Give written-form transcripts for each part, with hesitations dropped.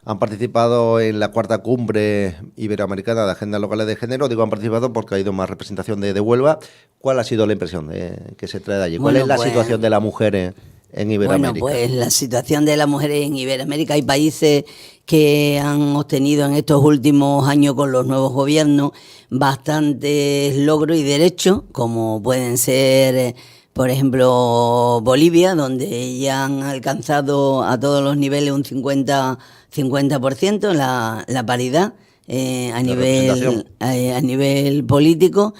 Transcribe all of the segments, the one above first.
han participado en la cuarta cumbre iberoamericana de agendas locales de género. Digo, han participado porque ha ido más representación de Huelva. ¿Cuál ha sido la impresión que se trae de allí? ¿Cuál Bueno, es la pues, situación de la mujer en bueno, Iberoamérica? pues la situación de las mujeres en Iberoamérica, hay países que han obtenido en estos últimos años con los nuevos gobiernos bastantes logros y derechos, como pueden ser, por ejemplo, Bolivia, donde ya han alcanzado a todos los niveles un 50% la paridad La representación. a nivel político.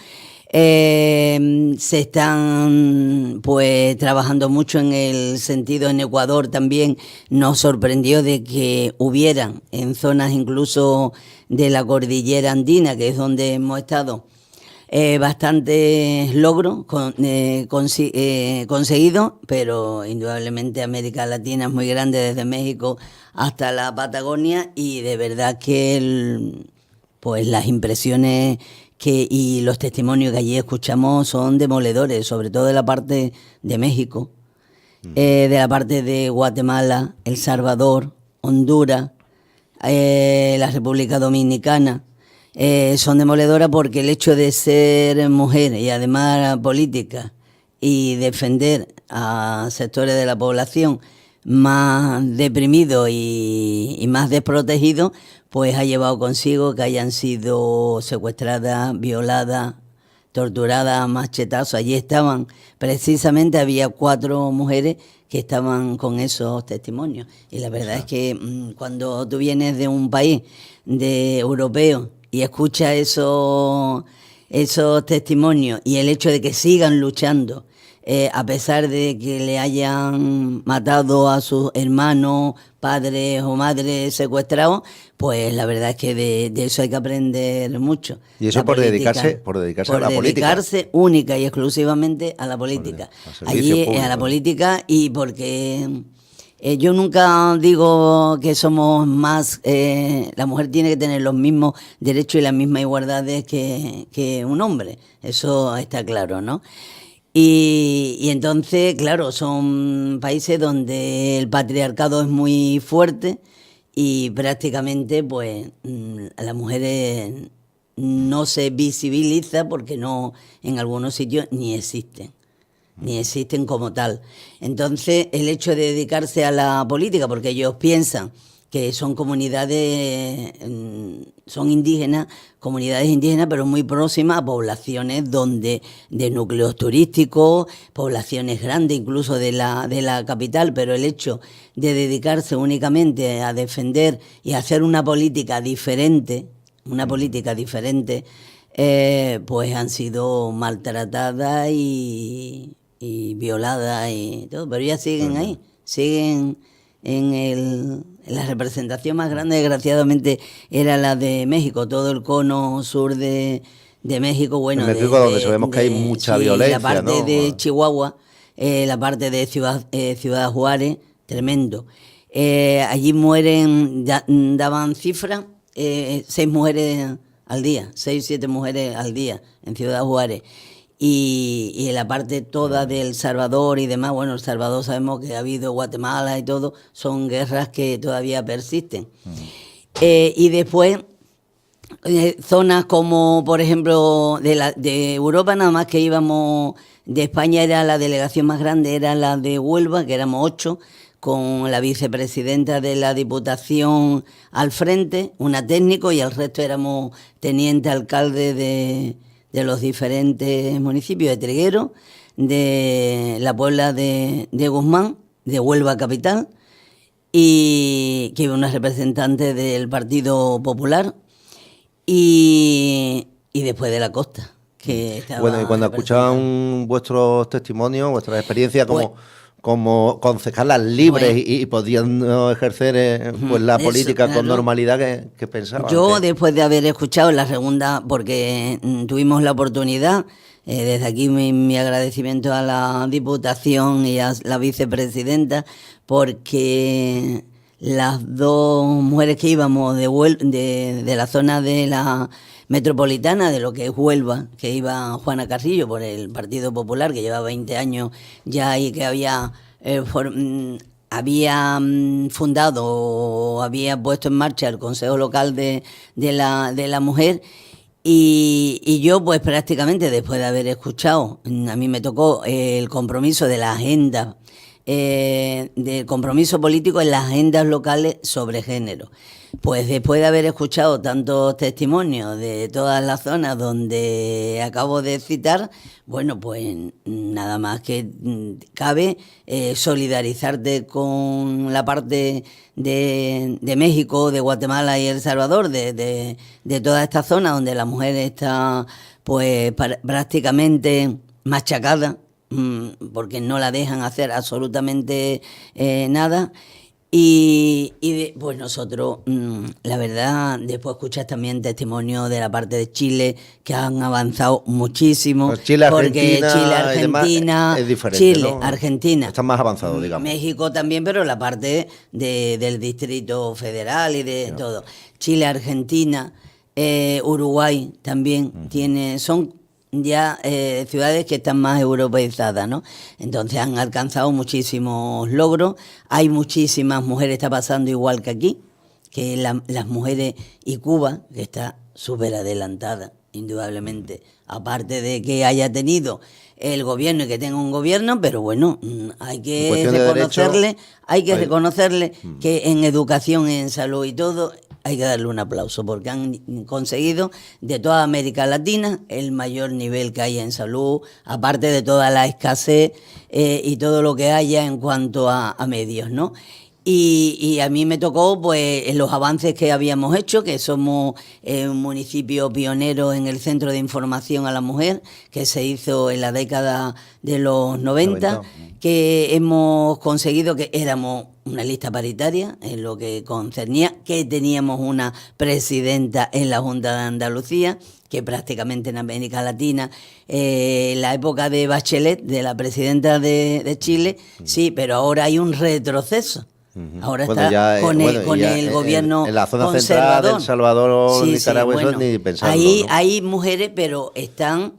Se están pues trabajando mucho en el sentido. En Ecuador también nos sorprendió de que hubieran en zonas incluso de la cordillera andina, que es donde hemos estado, bastantes logros conseguidos, pero indudablemente América Latina es muy grande, desde México hasta la Patagonia, y de verdad que pues las impresiones y los testimonios que allí escuchamos son demoledores, sobre todo de la parte de México, de la parte de Guatemala, El Salvador, Honduras, la República Dominicana. Son demoledoras porque el hecho de ser mujer y además política y defender a sectores de la población más deprimidos y más desprotegidos, pues ha llevado consigo que hayan sido secuestradas, violadas, torturadas a machetazos. Allí estaban, precisamente había 4 mujeres que estaban con esos testimonios. Y la verdad es que cuando tú vienes de un país de europeo y escuchas esos testimonios, y el hecho de que sigan luchando, a pesar de que le hayan matado a sus hermanos, padres o madres secuestrados, pues la verdad es que de eso hay que aprender mucho. Y eso por dedicarse a la política. Dedicarse única y exclusivamente a la política. Al servicio Allí público. a la política, y porque yo nunca digo que somos más, la mujer tiene que tener los mismos derechos y las mismas igualdades que un hombre, eso está claro, ¿no? Y entonces, claro, son países donde el patriarcado es muy fuerte y prácticamente pues las mujeres no se visibiliza porque no, en algunos sitios ni existen como tal. Entonces, el hecho de dedicarse a la política, porque ellos piensan que son comunidades, son indígenas, comunidades indígenas, pero muy próximas a poblaciones de núcleos turísticos, poblaciones grandes, incluso de la capital, pero el hecho de dedicarse únicamente a defender y a hacer una política diferente, pues han sido maltratadas y violadas y todo, pero ya siguen ahí, siguen en la representación más grande, desgraciadamente, era la de México, todo el cono sur de México, bueno, en México, donde sabemos que hay mucha violencia, la parte ¿no? de Chihuahua, la parte de Ciudad Juárez, tremendo. Allí mueren, daban cifras, 6 mujeres al día, 6, 7 mujeres al día en Ciudad Juárez. Y en la parte toda de El Salvador y demás, bueno, El Salvador sabemos que ha habido, Guatemala y todo, son guerras que todavía persisten. Y después, zonas como, por ejemplo, de Europa, nada más que íbamos, de España era la delegación más grande, era la de Huelva, que éramos 8, con la vicepresidenta de la Diputación al frente, una técnico, y el resto éramos teniente alcalde de los diferentes municipios de Triguero, de la Puebla de Guzmán, de Huelva capital, y que iba una representante del Partido Popular, y después de la costa, que estaba. Bueno, y cuando escuchaban vuestros testimonios, vuestras experiencias como concejalas libres y pudiendo ejercer pues la política claro, con normalidad, que pensaban. Yo, después de haber escuchado la segunda, porque tuvimos la oportunidad, desde aquí mi agradecimiento a la Diputación y a la vicepresidenta, porque las 2 mujeres que íbamos de la zona de la metropolitana, de lo que es Huelva, que iba Juana Carrillo por el Partido Popular, que lleva 20 años ya y que había había fundado o había puesto en marcha el Consejo Local de la Mujer. Y yo, pues prácticamente después de haber escuchado, a mí me tocó el compromiso de la agenda, del compromiso político en las agendas locales sobre género. Pues después de haber escuchado tantos testimonios de todas las zonas donde acabo de citar, bueno, pues nada más que cabe solidarizarte con la parte de México, de Guatemala y El Salvador, de toda esta zona donde la mujer está pues prácticamente machacada, porque no la dejan hacer absolutamente nada. Pues nosotros, la verdad, después escuchas también testimonios de la parte de Chile que han avanzado muchísimo. Pues Chile, porque Argentina, Chile, Argentina, es diferente, Chile, ¿no? Argentina. Están más avanzados, digamos. México también, pero la parte del Distrito Federal y de todo. Chile, Argentina, Uruguay también son ya ciudades que están más europeizadas, ¿no? Entonces han alcanzado muchísimos logros. Hay muchísimas mujeres, está pasando igual que aquí, que las mujeres, y Cuba, que está súper adelantada, indudablemente, aparte de que haya tenido el gobierno y que tenga un gobierno, pero bueno, hay que reconocerle que en educación, en salud y todo, hay que darle un aplauso, porque han conseguido de toda América Latina el mayor nivel que hay en salud, aparte de toda la escasez y todo lo que haya en cuanto a medios, ¿no? Y a mí me tocó pues los avances que habíamos hecho, que somos un municipio pionero en el Centro de Información a la Mujer, que se hizo en la década de los 90. Que hemos conseguido que éramos una lista paritaria en lo que concernía, que teníamos una presidenta en la Junta de Andalucía, que prácticamente en América Latina, la época de Bachelet, de la presidenta de Chile, sí, pero ahora hay un retroceso. Ahora está con el gobierno en la zona conservador. Central del Salvador, Sí, Nicaragua, sí, bueno, ni pensarlo, ahí ¿no? hay mujeres, pero están,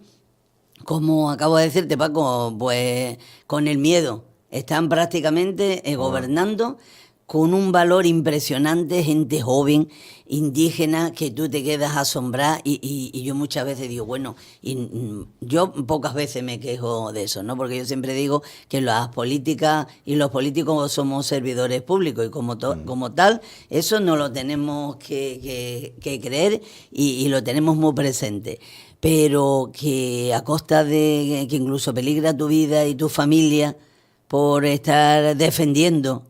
como acabo de decirte, Paco, pues con el miedo. Están prácticamente gobernando con un valor impresionante, gente joven, indígena, que tú te quedas asombrada y yo muchas veces digo, bueno, yo pocas veces me quejo de eso, ¿no? Porque yo siempre digo que las políticas y los políticos somos servidores públicos y como tal, eso no lo tenemos que creer y lo tenemos muy presente. Pero que a costa de que incluso peligra tu vida y tu familia por estar defendiendo,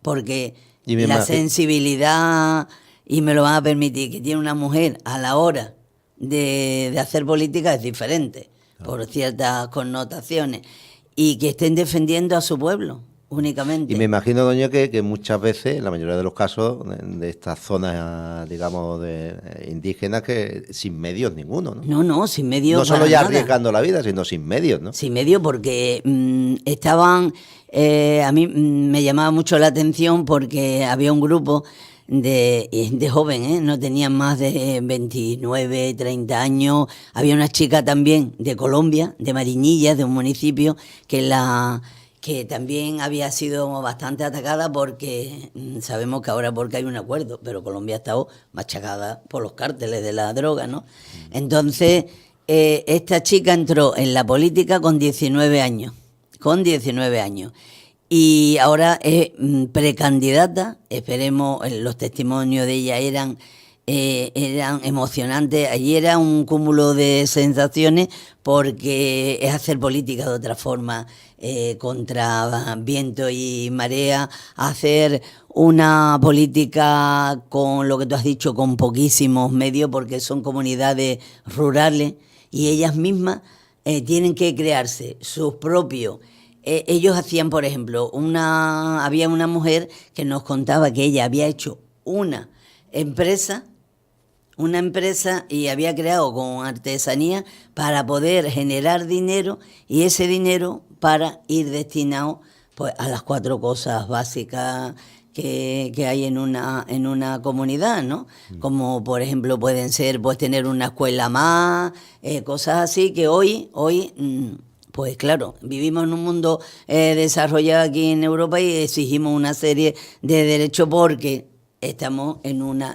porque la sensibilidad, y me lo van a permitir, que tiene una mujer a la hora de hacer política es diferente, por ciertas connotaciones, y que estén defendiendo a su pueblo únicamente. Y me imagino, doña, que muchas veces, en la mayoría de los casos, de estas zonas, digamos, indígenas, que sin medios ninguno, ¿no? No, sin medios. No solo ya arriesgando la vida, sino sin medios, ¿no? Sin medios, porque estaban... a mí me llamaba mucho la atención porque había un grupo de jóvenes, no tenían más de 29, 30 años. Había una chica también de Colombia, de Mariñillas, de un municipio, que también había sido bastante atacada porque sabemos que ahora porque hay un acuerdo, pero Colombia ha estado machacada por los cárteles de la droga, ¿no? Entonces, esta chica entró en la política con 19 años. Y ahora es precandidata, esperemos, los testimonios de ella eran emocionantes. Allí era un cúmulo de sensaciones porque es hacer política de otra forma, contra viento y marea, hacer una política con lo que tú has dicho, con poquísimos medios, porque son comunidades rurales y ellas mismas tienen que crearse sus propios. Ellos hacían, por ejemplo, había una mujer que nos contaba que ella había hecho una empresa y había creado con artesanía para poder generar dinero, y ese dinero para ir destinado pues a las 4 cosas básicas que hay en una comunidad, ¿no? Como por ejemplo pueden ser pues tener una escuela más, cosas así que hoy Pues claro, vivimos en un mundo desarrollado aquí en Europa y exigimos una serie de derechos porque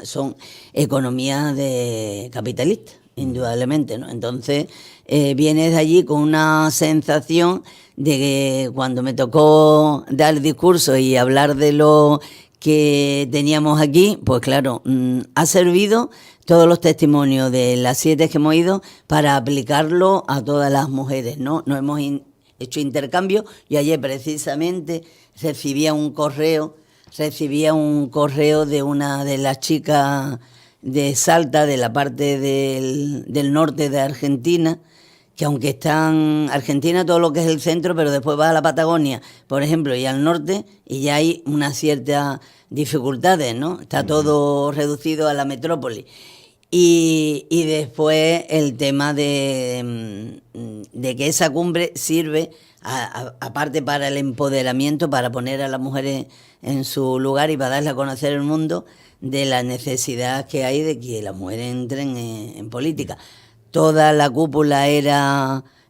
son economías de capitalistas, indudablemente, ¿no? Entonces, vienes de allí con una sensación de que cuando me tocó dar discurso y hablar de lo que teníamos aquí, pues claro, ha servido todos los testimonios de las 7 que hemos ido para aplicarlo a todas las mujeres, ¿no? Nos hemos hecho intercambio y ayer precisamente recibía un correo de una de las chicas de Salta, de la parte del norte de Argentina, que aunque están Argentina todo lo que es el centro, pero después vas a la Patagonia, por ejemplo, y al norte, y ya hay unas ciertas dificultades, ¿no? Está todo reducido a la metrópoli. Y después el tema de que esa cumbre sirve, aparte para el empoderamiento, para poner a las mujeres en su lugar y para darle a conocer el mundo de la necesidad que hay de que las mujeres entren en política. Toda la cúpula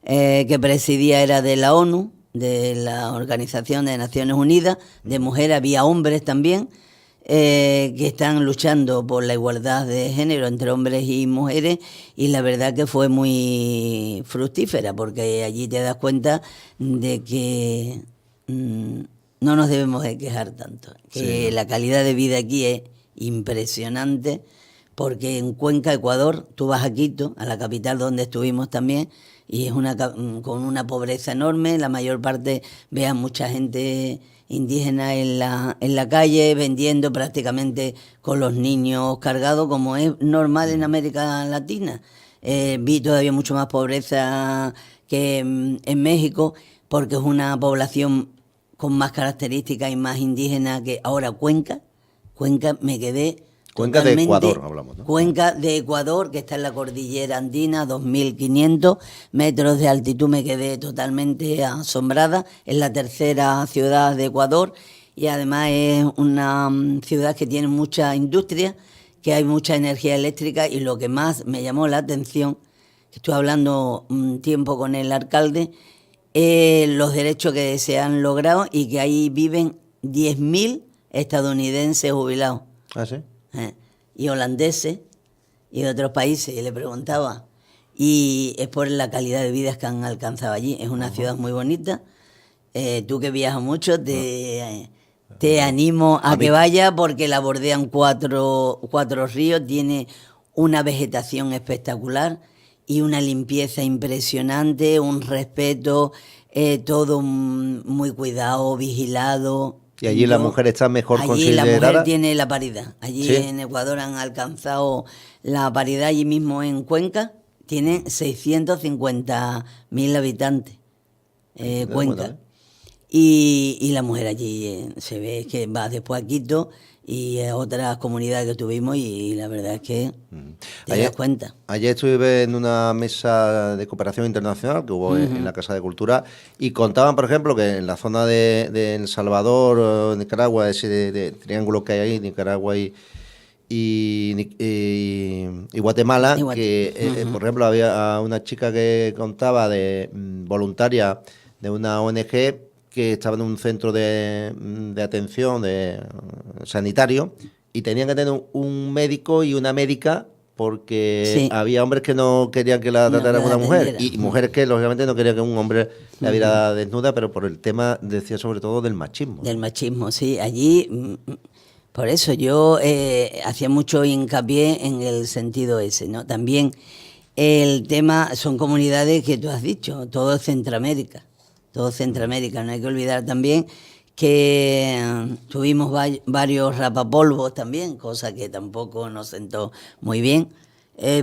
que presidía era de la ONU, de la Organización de Naciones Unidas, de mujeres, había hombres también, que están luchando por la igualdad de género entre hombres y mujeres, y la verdad que fue muy fructífera, porque allí te das cuenta de que no nos debemos de quejar tanto, que la calidad de vida aquí es impresionante, porque en Cuenca, Ecuador, tú vas a Quito, a la capital donde estuvimos también, y es con una pobreza enorme, la mayor parte ve a mucha gente indígena en la calle, vendiendo prácticamente con los niños cargados, como es normal en América Latina. Vi todavía mucho más pobreza que en México, porque es una población con más características y más indígena que ahora Cuenca me quedé... Cuenca de Ecuador, hablamos, ¿no? Cuenca de Ecuador, que está en la cordillera andina, 2.500 metros de altitud, me quedé totalmente asombrada. Es la tercera ciudad de Ecuador y además es una ciudad que tiene mucha industria, que hay mucha energía eléctrica, y lo que más me llamó la atención, que estuve hablando un tiempo con el alcalde, los derechos que se han logrado y que ahí viven 10.000 estadounidenses jubilados. ¿Ah, sí? Y holandeses y de otros países, y le preguntaba, y es por la calidad de vida que han alcanzado allí. Es una ciudad muy bonita. Tú que viajas mucho, te animo a que vayas, porque la bordean cuatro ríos, tiene una vegetación espectacular y una limpieza impresionante, un respeto, todo muy cuidado, vigilado. ¿Y allí la mujer está mejor considerada? Allí la mujer tiene la paridad. Allí ¿Sí? En Ecuador han alcanzado la paridad. Allí mismo en Cuenca tiene 650.000 habitantes. Cuenca. Y la mujer allí se ve que va después a Quito y a otras comunidades que tuvimos, y la verdad es que te das cuenta. Ayer estuve en una mesa de cooperación internacional que hubo en la Casa de Cultura, y contaban, por ejemplo, que en la zona de El Salvador, Nicaragua, ese de triángulo que hay ahí, Nicaragua y Guatemala, que por ejemplo había una chica que contaba de voluntaria de una ONG que estaba en un centro de atención sanitario, y tenían que tener un médico y una médica, porque había hombres que no querían que la tratara como una mujer, y mujeres que lógicamente no querían que un hombre la viera desnuda, pero por el tema, decía, sobre todo del machismo. Del machismo, sí. Allí, por eso yo hacía mucho hincapié en el sentido ese, ¿no? También el tema, son comunidades que tú has dicho, todo Centroamérica. No hay que olvidar también que tuvimos varios rapapolvos también, cosa que tampoco nos sentó muy bien.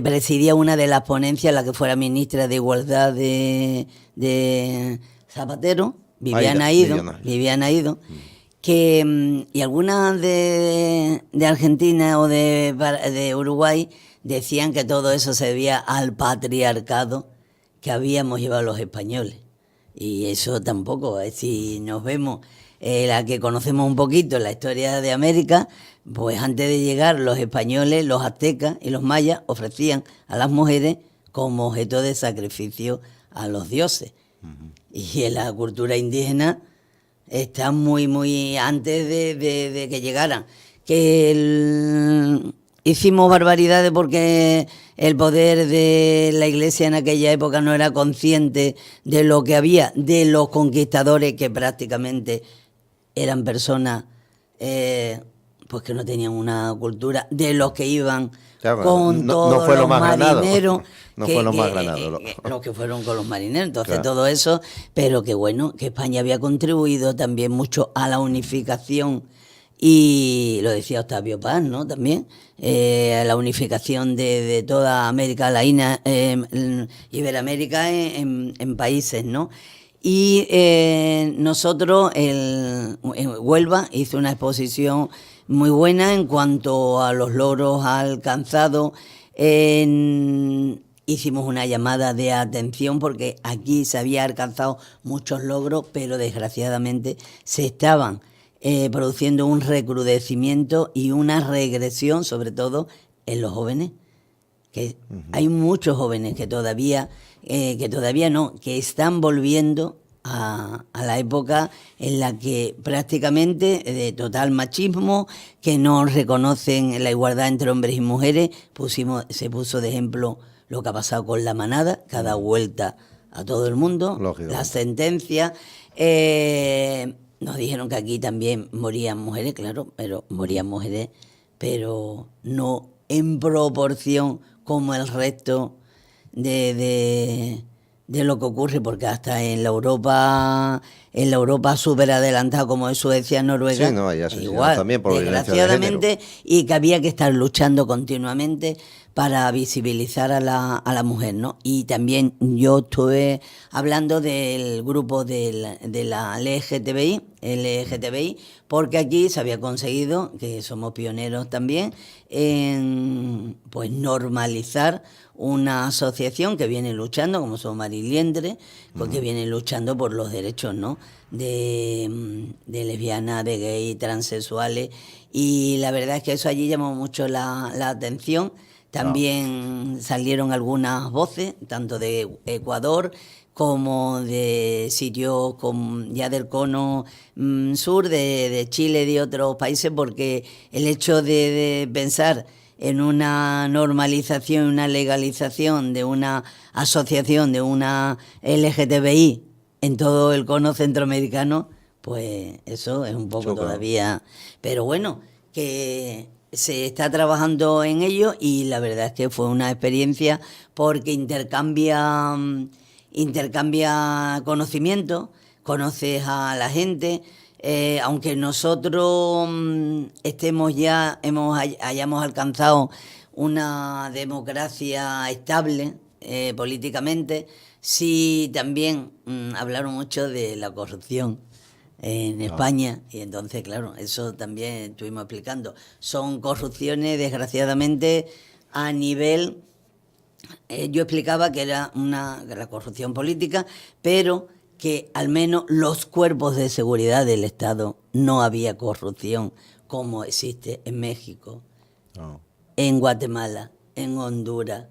Presidía una de las ponencias, la que fuera ministra de Igualdad de Zapatero, Viviana Ido, que, y algunas de Argentina o de Uruguay decían que todo eso se debía al patriarcado que habíamos llevado los españoles. Y eso tampoco, si nos vemos, la que conocemos un poquito la historia de América, pues antes de llegar los españoles, los aztecas y los mayas ofrecían a las mujeres como objeto de sacrificio a los dioses. Y en la cultura indígena está muy, muy antes de que llegaran. Hicimos barbaridades porque el poder de la Iglesia en aquella época no era consciente de lo que había, de los conquistadores que prácticamente eran personas pues que no tenían una cultura, de los que iban con todos fue los marineros. No fue lo más granado. Los que fueron con los marineros. Entonces Claro. todo eso, pero que bueno, que España había contribuido también mucho a la unificación. Y lo decía Octavio Paz, ¿no? También, a la unificación de toda América Latina, Iberoamérica en países, ¿no? Y nosotros, en Huelva, hizo una exposición muy buena en cuanto a los logros alcanzados. Hicimos una llamada de atención porque aquí se había alcanzado muchos logros, pero desgraciadamente se estaban produciendo un recrudecimiento y una regresión, sobre todo en los jóvenes, que hay muchos jóvenes que todavía no, que están volviendo a la época en la que prácticamente de total machismo, que no reconocen la igualdad entre hombres y mujeres. Se puso de ejemplo lo que ha pasado con la manada, cada vuelta a todo el mundo, la sentencia. Nos dijeron que aquí también morían mujeres, claro, pero morían mujeres, pero no en proporción como el resto de lo que ocurre, porque hasta en la Europa súper adelantada como es Suecia, Noruega, sí, no, ya se igual, también por desgraciadamente, y que había que estar luchando continuamente para visibilizar a la mujer, ¿no? Y también yo estuve hablando del grupo de la LGTBI, porque aquí se había conseguido, que somos pioneros también, en pues normalizar una asociación que viene luchando, como son Mariliendre, porque viene luchando por los derechos, ¿no?, de lesbianas, de gay, transexuales, y la verdad es que eso allí llamó mucho la atención. También salieron algunas voces, tanto de Ecuador como de sitios ya del cono sur, de Chile y de otros países, porque el hecho de pensar en una normalización, una legalización de una asociación, de una LGTBI en todo el cono centroamericano, pues eso es un poco todavía. Pero bueno, que se está trabajando en ello, y la verdad es que fue una experiencia porque intercambia conocimiento, conoces a la gente. Aunque nosotros hayamos alcanzado una democracia estable políticamente, sí también hablaron mucho de la corrupción en España, y entonces, claro, eso también estuvimos explicando. Son corrupciones, desgraciadamente, a nivel... yo explicaba que era la corrupción política, pero que al menos los cuerpos de seguridad del Estado no había corrupción como existe en México, en Guatemala, en Honduras,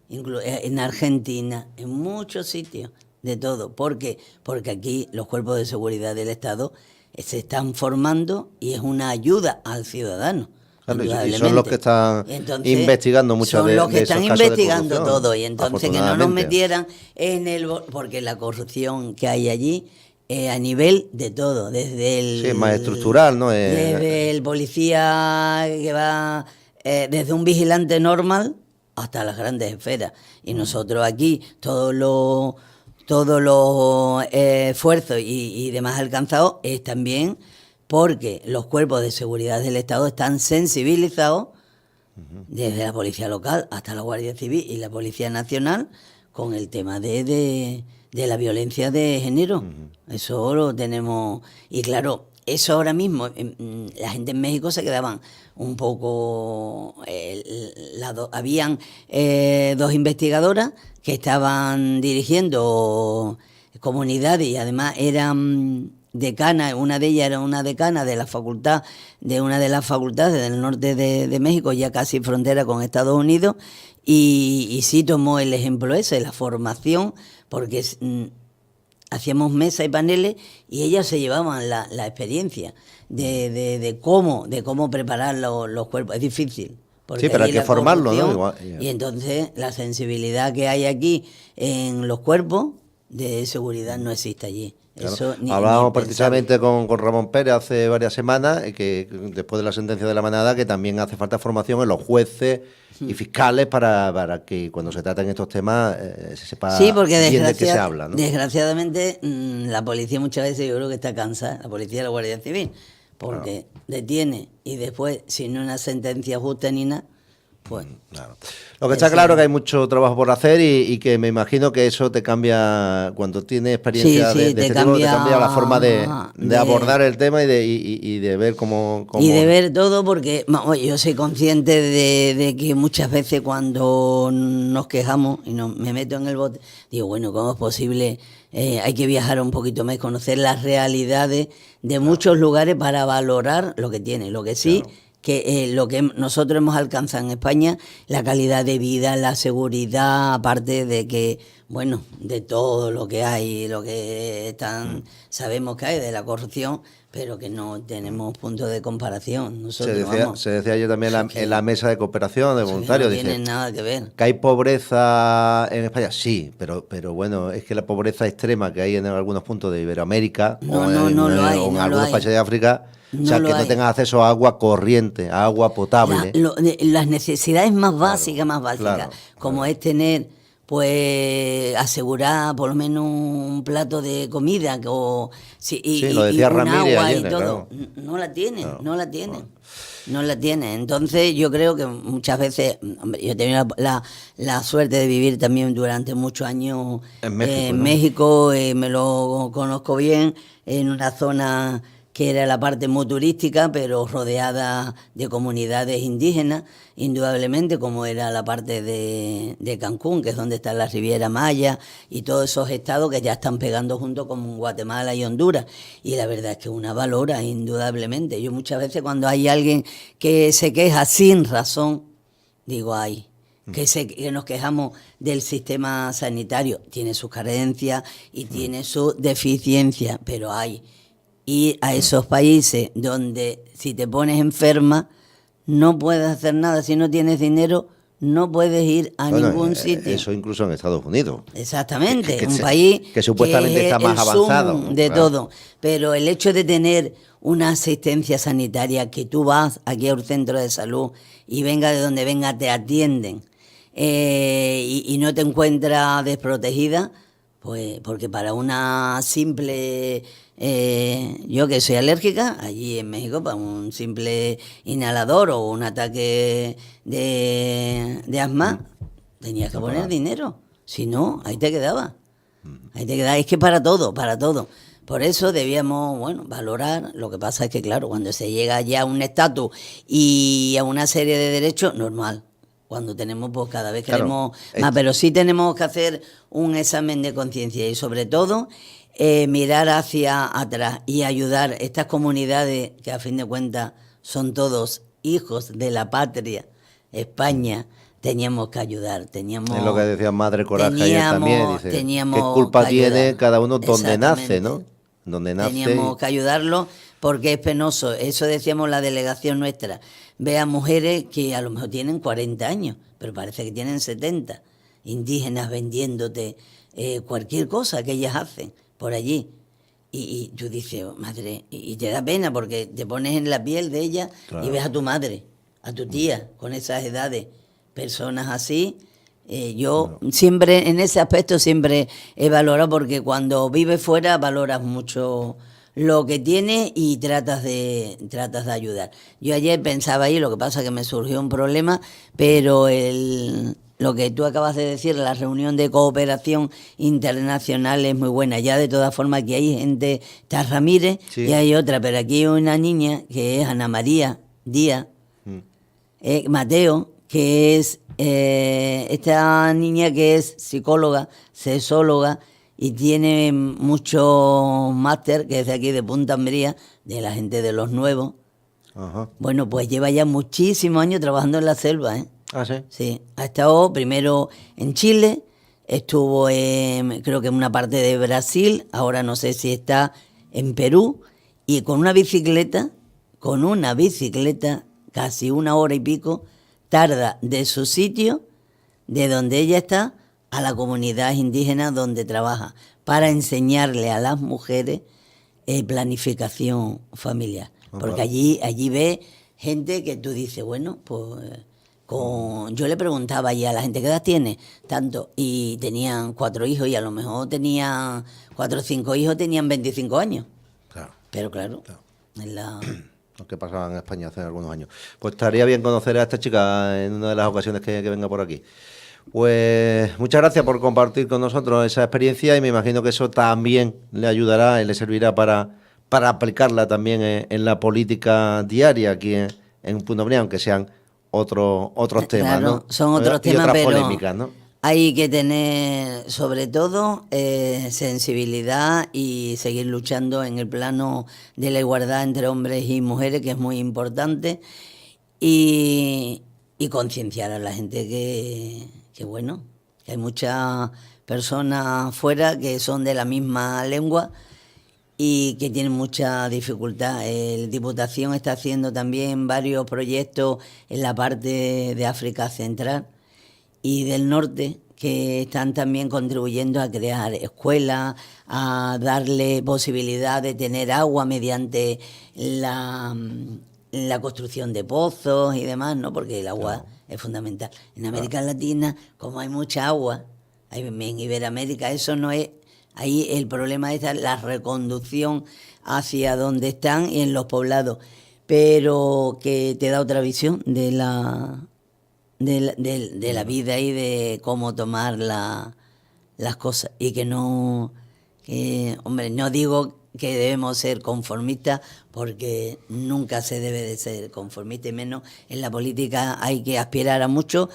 en Argentina, en muchos sitios, de todo. ¿Por qué? Porque aquí los cuerpos de seguridad del Estado se están formando y es una ayuda al ciudadano. Claro, y son los que están investigando muchas de esos casos de corrupción. Son los que están investigando todo, y entonces que no nos metieran porque la corrupción que hay allí a nivel de todo, desde es más estructural, ¿no? Desde el policía que va, desde un vigilante normal hasta las grandes esferas. Y nosotros aquí, todos los esfuerzos y demás alcanzados es también porque los cuerpos de seguridad del Estado están sensibilizados, desde la policía local hasta la Guardia Civil y la Policía Nacional, con el tema de la violencia de género. Eso lo tenemos. Y claro, eso ahora mismo, la gente en México se quedaban un poco... habían dos investigadoras que estaban dirigiendo comunidades y además eran decana. Una de ellas era una decana de una de las facultades del norte de México, ya casi frontera con Estados Unidos, y sí tomó el ejemplo ese, la formación, porque hacíamos mesas y paneles y ellas se llevaban la experiencia de cómo preparar los cuerpos. Es difícil. Sí, pero hay que formarlo, ¿no? Igual, y entonces la sensibilidad que hay aquí en los cuerpos de seguridad no existe allí. Claro. Eso Hablábamos precisamente con Ramón Pérez hace varias semanas, que después de la sentencia de la manada, que también hace falta formación en los jueces y fiscales para que cuando se traten estos temas se sepa bien de qué se habla, ¿no? Desgraciadamente la policía muchas veces yo creo que está cansada, la policía y la Guardia Civil, porque detiene y después, si no una sentencia justa ni nada, pues... Claro. Lo que está claro es que hay mucho trabajo por hacer y que me imagino que eso te cambia, cuando tienes experiencia de este tipo, te cambia la forma de abordar el tema y de ver cómo... Y de ver todo, porque yo soy consciente de que muchas veces cuando nos quejamos y me meto en el bote, digo, bueno, ¿cómo es posible? Hay que viajar un poquito más, conocer las realidades de muchos lugares para valorar lo que tiene, lo que sí... Claro. Que lo que nosotros hemos alcanzado en España, la calidad de vida, la seguridad, aparte de que, bueno, de todo lo que hay, lo que sabemos que hay de la corrupción, pero que no tenemos punto de comparación. Nosotros, se decía yo también en la mesa de cooperación de voluntarios. No tiene nada que ver. ¿Que hay pobreza en España? Sí, pero bueno, es que la pobreza extrema que hay en algunos puntos de Iberoamérica o en algunos países de África... O sea, que no tengas acceso a agua corriente, a agua potable. Las necesidades más básicas, claro, como es tener, pues, asegurar por lo menos un plato de comida lo decía un Ramírez agua ayer, y todo. Claro. No la tienen. No la tienen. Entonces yo creo que muchas veces, hombre, yo he tenido la suerte de vivir también durante muchos años en México, me lo conozco bien, en una zona que era la parte muy turística, pero rodeada de comunidades indígenas, indudablemente, como era la parte de Cancún, que es donde está la Riviera Maya, y todos esos estados que ya están pegando junto con Guatemala y Honduras. Y la verdad es que una valora, indudablemente. Yo muchas veces cuando hay alguien que se queja sin razón, digo, ay, que nos quejamos del sistema sanitario, tiene sus carencias y tiene sus deficiencias, pero hay... Ir a esos países donde si te pones enferma no puedes hacer nada, si no tienes dinero no puedes ir a ningún sitio. Eso incluso en Estados Unidos. Exactamente, un país que supuestamente está más avanzado. De todo, pero el hecho de tener una asistencia sanitaria, que tú vas aquí a un centro de salud y venga de donde venga te atienden y no te encuentras desprotegida, pues porque para una simple... yo que soy alérgica, allí en México, para un simple inhalador o un ataque de asma, tenías que poner dinero. Si no, ahí te quedaba. Ahí te quedaba. Es que para todo. Por eso debíamos, valorar. Lo que pasa es que, claro, cuando se llega ya a un estatus y a una serie de derechos, normal. Cuando tenemos, pues cada vez queremos más. Pero sí tenemos que hacer un examen de conciencia y sobre todo... mirar hacia atrás y ayudar a estas comunidades que a fin de cuentas son todos hijos de la patria, España, teníamos que ayudar. Es lo que decía Madre Coraje ayer también, dice, ¿qué culpa tiene cada uno donde nace, no? Donde nace. Teníamos que ayudarlo porque es penoso. Eso decíamos la delegación nuestra. Ve a mujeres que a lo mejor tienen 40 años, pero parece que tienen 70, indígenas vendiéndote cualquier cosa que ellas hacen por allí. Y tú dices, madre, y te da pena porque te pones en la piel de ella. Claro. Y ves a tu madre, a tu tía, con esas edades, personas así. Yo siempre, en ese aspecto, siempre he valorado, porque cuando vives fuera valoras mucho lo que tienes y tratas de ayudar. Yo ayer pensaba ahí, lo que pasa es que me surgió un problema, pero lo que tú acabas de decir, la reunión de cooperación internacional es muy buena. Ya de todas formas aquí hay gente, está Ramírez, sí, y hay otra, pero aquí hay una niña que es Ana María Díaz, Mateo, que es esta niña que es psicóloga, sexóloga, y tiene mucho máster, que es de aquí de Punta Ambría, de la gente de los nuevos. Ajá. Bueno, pues lleva ya muchísimos años trabajando en la selva, ¿eh? ¿Ah, sí? Sí, ha estado primero en Chile, estuvo creo que en una parte de Brasil, ahora no sé si está en Perú, y con una bicicleta, casi 1 hora y pico, tarda de su sitio, de donde ella está, a la comunidad indígena donde trabaja, para enseñarle a las mujeres planificación familiar. Porque allí ve gente que tú dices, bueno, pues yo le preguntaba allí a la gente, ¿qué edad tiene? Tanto, y tenían 4 hijos, y a lo mejor tenían 4 o 5 hijos, tenían 25 años. Claro. Pero claro. Lo que pasaba en España hace algunos años. Pues estaría bien conocer a esta chica en una de las ocasiones que venga por aquí. Pues muchas gracias por compartir con nosotros esa experiencia, y me imagino que eso también le ayudará y le servirá para aplicarla también en la política diaria aquí en Punto Brián, aunque sean otros temas, claro, ¿no? Son otros y temas, otras pero polémicas, ¿no? hay que tener, sobre todo, sensibilidad y seguir luchando en el plano de la igualdad entre hombres y mujeres, que es muy importante, y concienciar a la gente que bueno, que hay muchas personas fuera que son de la misma lengua y que tienen mucha dificultad. La Diputación está haciendo también varios proyectos en la parte de África Central y del norte, que están también contribuyendo a crear escuelas, a darle posibilidad de tener agua mediante la construcción de pozos y demás, ¿no? Porque el agua es fundamental. En América Latina, como hay mucha agua, en Iberoamérica eso no es. Ahí el problema es la reconducción hacia donde están y en los poblados, pero que te da otra visión de la vida y de cómo tomar las cosas, y que no, hombre, no digo que debemos ser conformistas, porque nunca se debe de ser conformista, y menos en la política. Hay que aspirar a mucho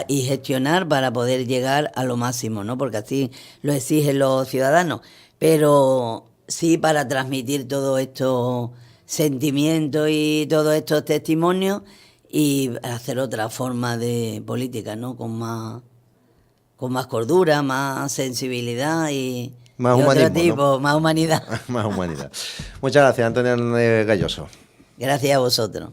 y gestionar para poder llegar a lo máximo, ¿no? Porque así lo exigen los ciudadanos, pero sí para transmitir todos estos sentimientos y todos estos testimonios, y hacer otra forma de política, ¿no? Con más cordura, más sensibilidad y más humanismo, otro tipo, ¿no? Más humanidad. Más humanidad. Muchas gracias, Antonio Galloso. Gracias a vosotros.